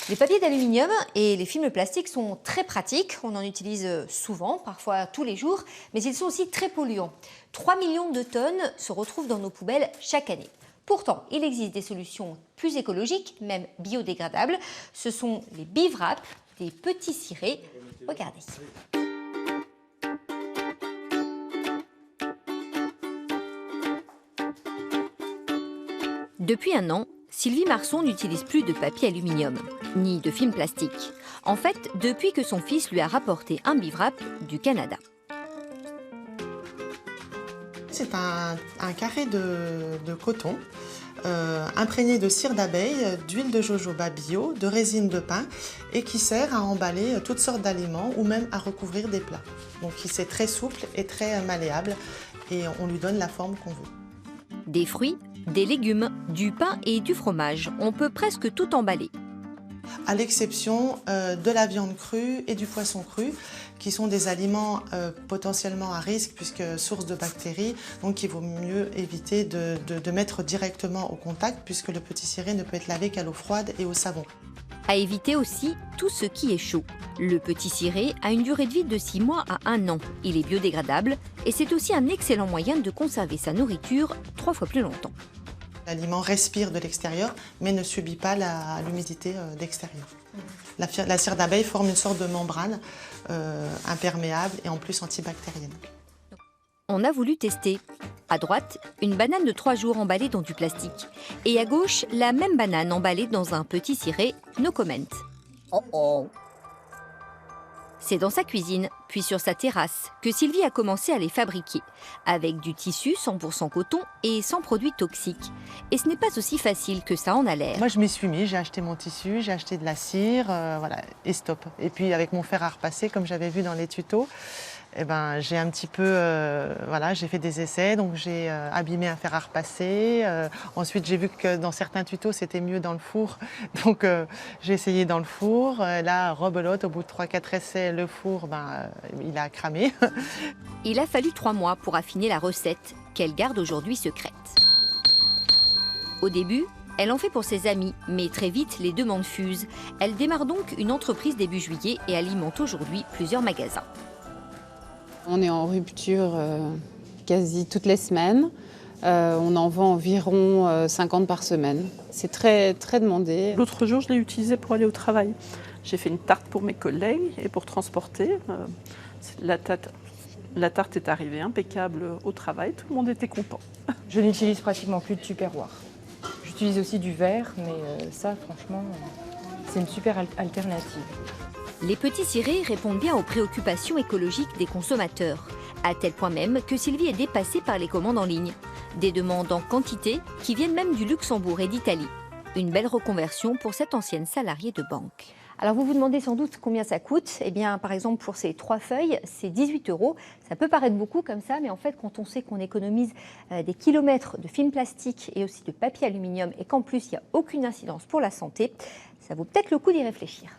Les papiers d'aluminium et les films plastiques sont très pratiques. On en utilise souvent, parfois tous les jours, mais ils sont aussi très polluants. 3 millions de tonnes se retrouvent dans nos poubelles chaque année. Pourtant, il existe des solutions plus écologiques, même biodégradables. Ce sont les bivraps, des petits cirés. Regardez. Depuis un an, Sylvie Marson n'utilise plus de papier aluminium, ni de film plastique. En fait, depuis que son fils lui a rapporté un bivrap du Canada. C'est un carré de coton imprégné de cire d'abeille, d'huile de jojoba bio, de résine de pin et qui sert à emballer toutes sortes d'aliments ou même à recouvrir des plats. Donc c'est très souple et très malléable et on lui donne la forme qu'on veut. Des fruits, des légumes, du pain et du fromage. On peut presque tout emballer. À l'exception de la viande crue et du poisson cru, qui sont des aliments potentiellement à risque puisque source de bactéries, donc il vaut mieux éviter de mettre directement au contact puisque le petit ciré ne peut être lavé qu'à l'eau froide et au savon. À éviter aussi tout ce qui est chaud. Le petit ciré a une durée de vie de 6 mois à 1 an. Il est biodégradable et c'est aussi un excellent moyen de conserver sa nourriture 3 fois plus longtemps. L'aliment respire de l'extérieur mais ne subit pas l'humidité d'extérieur. La cire d'abeille forme une sorte de membrane imperméable et en plus antibactérienne. On a voulu tester. À droite, une banane de 3 jours emballée dans du plastique. Et à gauche, la même banane emballée dans un petit ciré, no comment. Oh oh. C'est dans sa cuisine, puis sur sa terrasse, que Sylvie a commencé à les fabriquer, avec du tissu 100% coton et sans produits toxiques. Et ce n'est pas aussi facile que ça en a l'air. Moi, je m'y suis mis, j'ai acheté mon tissu, j'ai acheté de la cire, voilà, et stop. Et puis avec mon fer à repasser, comme j'avais vu dans les tutos, eh ben, j'ai un petit peu, voilà, j'ai fait des essais, donc j'ai abîmé un fer à repasser. Ensuite, j'ai vu que dans certains tutos, c'était mieux dans le four, donc j'ai essayé dans le four. Là, rebelote, au bout de 3-4 essais, le four, il a cramé. Il a fallu 3 mois pour affiner la recette, qu'elle garde aujourd'hui secrète. Au début, elle en fait pour ses amis, mais très vite, les demandes fusent. Elle démarre donc une entreprise début juillet et alimente aujourd'hui plusieurs magasins. On est en rupture quasi toutes les semaines. On en vend environ 50 par semaine. C'est très, très demandé. L'autre jour, je l'ai utilisé pour aller au travail. J'ai fait une tarte pour mes collègues et pour transporter. La tarte est arrivée impeccable au travail. Tout le monde était content. Je n'utilise pratiquement plus de tupperware. J'utilise aussi du verre, mais ça, franchement, c'est une super alternative. Les petits cirés répondent bien aux préoccupations écologiques des consommateurs, à tel point même que Sylvie est dépassée par les commandes en ligne. Des demandes en quantité qui viennent même du Luxembourg et d'Italie. Une belle reconversion pour cette ancienne salariée de banque. Alors vous vous demandez sans doute combien ça coûte. Eh bien, par exemple, pour ces 3 feuilles, c'est 18 €. Ça peut paraître beaucoup comme ça, mais en fait, quand on sait qu'on économise des kilomètres de film plastique et aussi de papier aluminium et qu'en plus, il n'y a aucune incidence pour la santé, ça vaut peut-être le coup d'y réfléchir.